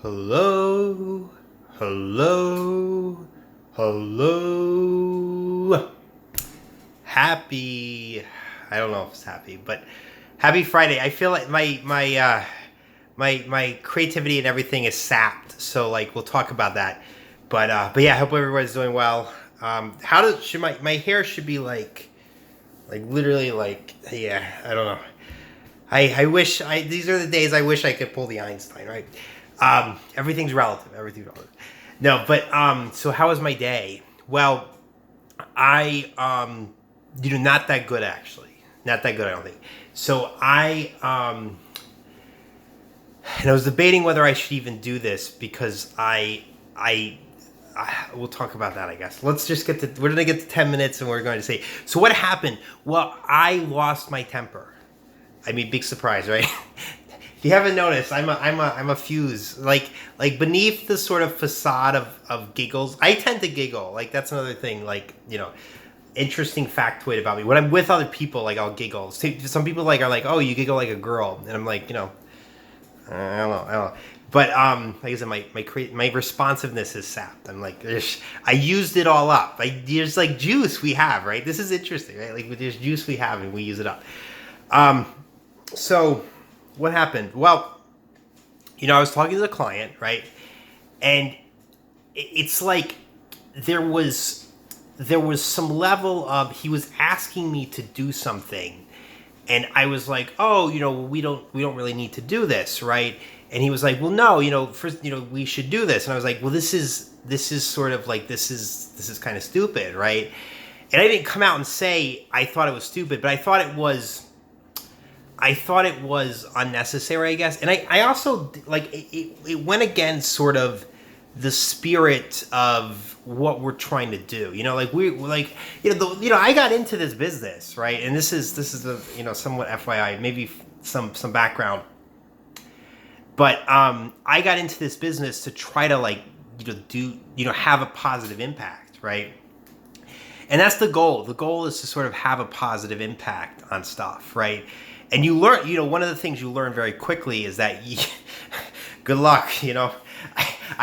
Hello, hello, hello. I don't know if it's happy, but happy Friday. I feel like my creativity and everything is sapped. So like we'll talk about that. But yeah, I hope everybody's doing well. How does should my hair should be like literally like yeah, I don't know. I wish these are the days I wish I could pull the Einstein, right? Everything's relative. Everything's relative. No, but so how was my day? Well, not that good actually. Not that good, I don't think. So and I was debating whether I should even do this because I we'll talk about that, I guess. Let's just we're gonna get to 10 minutes and we're going to say. So what happened? Well, I lost my temper. I mean, big surprise, right? If you haven't noticed, I'm a fuse. Like beneath the sort of facade of giggles, I tend to giggle. Like that's another thing. Like interesting factoid about me. When I'm with other people, like I'll giggle. Some people are like, oh, you giggle like a girl, and I'm like, I don't know. But like I said, my responsiveness is sapped. I'm like, I used it all up. There's like juice we have, right? This is interesting, right? Like there's juice we have and we use it up. So what happened? Well, I was talking to the client, right? And it's like there was some level of he was asking me to do something, and I was like, oh, we don't really need to do this, right? And he was like, well, no, first, we should do this. And I was like, well, this is sort of like this is kind of stupid, right? And I didn't come out and say I thought it was stupid, but I thought it was unnecessary, I guess. And I also like it went against sort of the spirit of what we're trying to do. I got into this business, right? And this is a somewhat FYI, maybe some background. But I got into this business to try to have a positive impact, right? And that's the goal. The goal is to sort of have a positive impact on stuff, right? And you learn, one of the things you learn very quickly is that good luck, I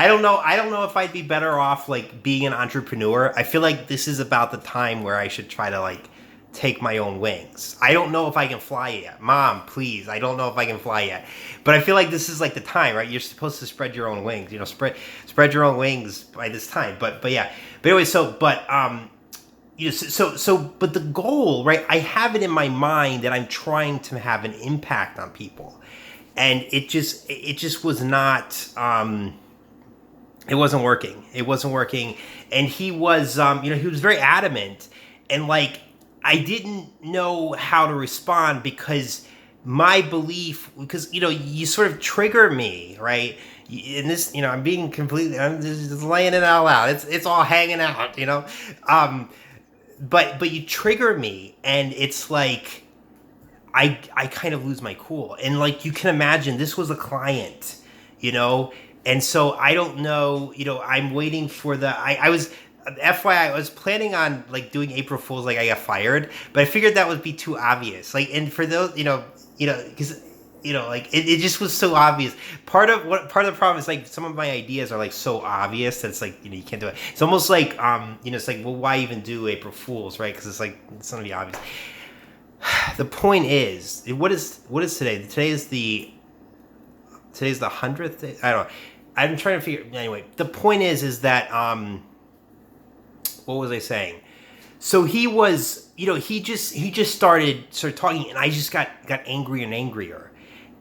don't know if I'd be better off like being an entrepreneur. I feel like this is about the time where I should try to take my own wings. I don't know if I can fly yet. Mom, please. I don't know if I can fly yet. But I feel like this is like the time, right? You're supposed to spread your own wings, spread your own wings by this time. But yeah. But anyway, but the goal, right? I have it in my mind that I'm trying to have an impact on people, and it just was not. It wasn't working. And he was, he was very adamant, and I didn't know how to respond because my belief, because you sort of trigger me, right? In this, I'm just laying it all out. It's all hanging out, But you trigger me, and it's like I kind of lose my cool. And you can imagine, this was a client, and so I don't know, I'm waiting for I was FYI, I was planning on doing April Fools I got fired, but I figured that would be too obvious. And for those, because it just was so obvious. Part of the problem is some of my ideas are so obvious that it's you can't do it. It's almost it's well, why even do April Fools, right? Because it's gonna be obvious. The point is, what is today? Today's the 100th day? I don't know. I'm trying to figure. Anyway, the point is that what was I saying? So he was, he just started talking, and I just got angrier and angrier.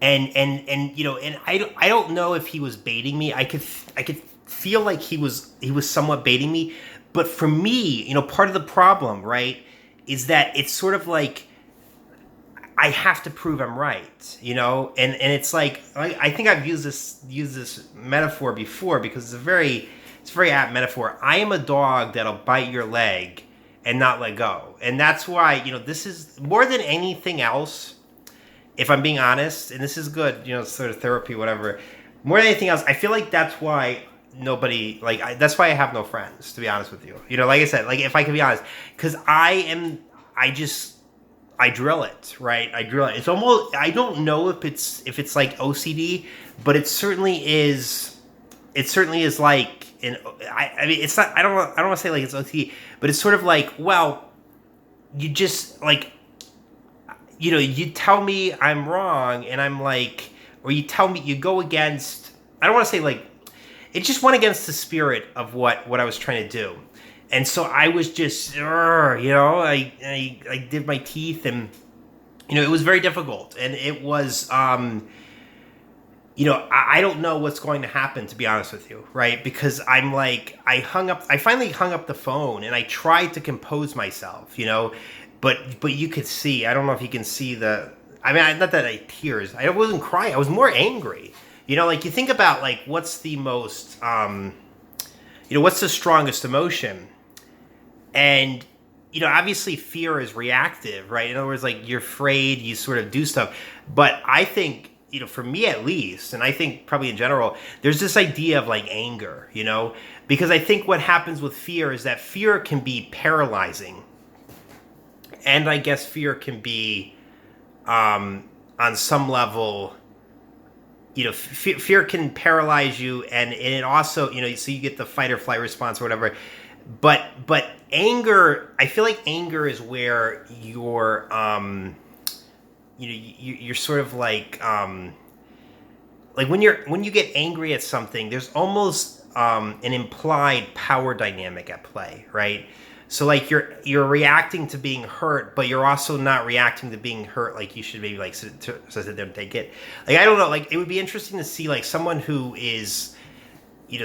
And I don't know if he was baiting me. I could feel like he was somewhat baiting me, but for me, part of the problem, right, is that it's sort of I have to prove I'm right, and it's I think I've used this metaphor before because it's a very apt metaphor. I am a dog that'll bite your leg and not let go, and that's why this is more than anything else. If I'm being honest, and this is good, sort of therapy, whatever. More than anything else, I feel like that's why nobody, that's why I have no friends, to be honest with you. Like I said, if I can be honest, because I drill it, right? I drill it. It's almost, I don't know if it's OCD, but it certainly is it certainly is like, I mean, it's not, I don't want to say like it's OT, but it's sort of like, well, you just like, you tell me I'm wrong, and I'm like, or you tell me, you go against, I don't want to say like, it just went against the spirit of what I was trying to do. And so I was just, I did my teeth, and, it was very difficult. And it was, I don't know what's going to happen, to be honest with you, right? Because I'm like, I finally hung up the phone, and I tried to compose myself, but you could see, I don't know if you can see not that I tears, I wasn't crying, I was more angry. Like you think about like, what's the most, what's the strongest emotion? And, obviously fear is reactive, right? In other words, like you're afraid, you sort of do stuff. But I think, for me at least, and I think probably in general, there's this idea of like anger, because I think what happens with fear is that fear can be paralyzing. And I guess fear can be, on some level, fear can paralyze you, and it also, so you get the fight or flight response or whatever. But anger, I feel like anger is where you're, you're sort of like when you get angry at something, there's almost an implied power dynamic at play, right? So like you're reacting to being hurt, but you're also not reacting to being hurt like you should, maybe like sit there and take it. Like I don't know, like it would be interesting to see like someone who is,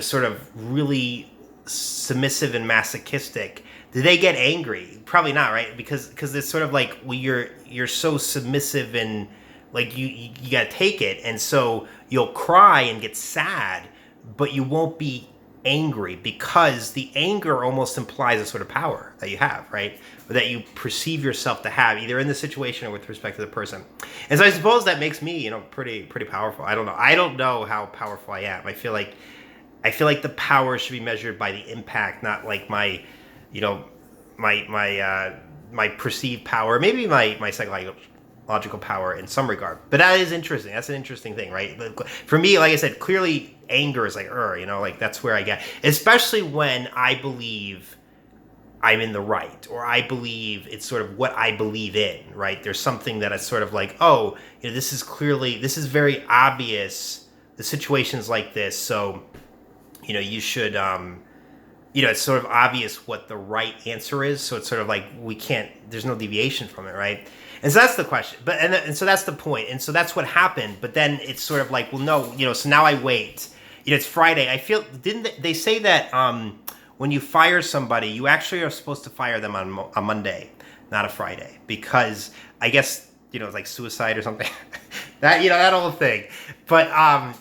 sort of really submissive and masochistic. Do they get angry? Probably not, right? Because it's sort of like, well, you're so submissive, and like you gotta take it, and so you'll cry and get sad, but you won't be angry, because the anger almost implies a sort of power that you have, right? Or that you perceive yourself to have, either in the situation or with respect to the person. And so I suppose that makes me, pretty powerful. I don't know how powerful I am. I feel like the power should be measured by the impact, not like my perceived power, maybe my psychological power in some regard. But that is interesting. That's an interesting thing, right? But for me, like I said, clearly anger is like, like that's where I get, especially when I believe I'm in the right, or I believe it's sort of what I believe in, right? There's something that is sort of like, this is very obvious, the situation's like this, so you should, it's sort of obvious what the right answer is. So it's sort of like, there's no deviation from it, right? And so that's the question. But, and so that's the point. And so that's what happened. But then it's sort of like, well, no, so now I wait. It's Friday. I feel, didn't they say that when you fire somebody, you actually are supposed to fire them on a Monday, not a Friday, because I guess, it's like suicide or something. that old thing. But I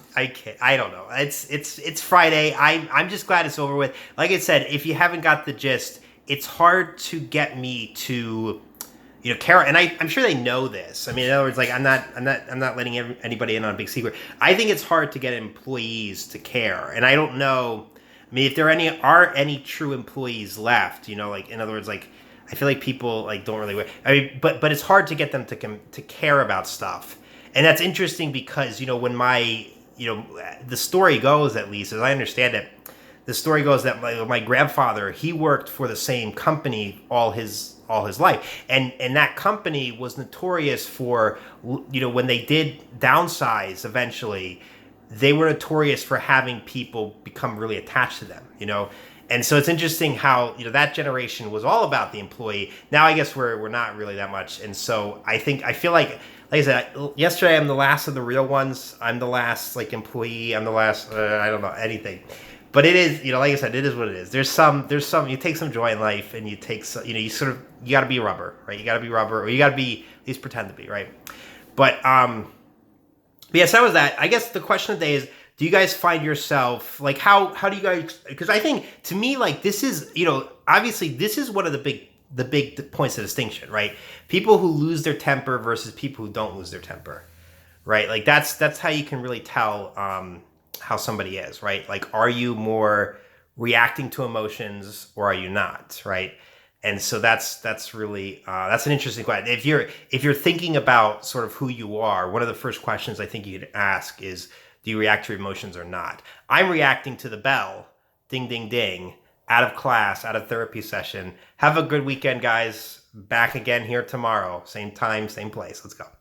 don't know. It's Friday. I'm just glad it's over with. Like I said, if you haven't got the gist, it's hard to get me to, care. And I'm sure they know this. I mean, in other words, like I'm not letting anybody in on a big secret. I think it's hard to get employees to care, and I don't know. I mean, if there are any true employees left, like in other words, like I feel like people like don't really. I mean, but it's hard to get them to care about stuff. And that's interesting because, when the story goes, at least as I understand it, the story goes that my grandfather, he worked for the same company all his life. And that company was notorious for, when they did downsize eventually, they were notorious for having people become really attached to them, And so it's interesting how, that generation was all about the employee. Now I guess we're not really that much. And so I feel like I said, yesterday I'm the last of the real ones. I'm the last employee. I'm the last, I don't know, anything. But it is, like I said, it is what it is. There's some, you take some joy in life, and you take some, you got to be rubber, right? You got to be rubber, or you got to be, at least pretend to be, right? But yes, that was that. I guess the question of the day is, do you guys find yourself, like, how do you guys, because I think, to me, like, this is, obviously, this is one of the big points of distinction, right? People who lose their temper versus people who don't lose their temper, right? Like, that's how you can really tell how somebody is, right? Like, are you more reacting to emotions, or are you not, right? And so that's really that's an interesting question. If you're thinking about sort of who you are, one of the first questions I think you could ask is, Do you react to your emotions or not? I'm reacting to the bell. Ding, ding, ding. Out of class, out of therapy session. Have a good weekend, guys. Back again here tomorrow. Same time, same place. Let's go.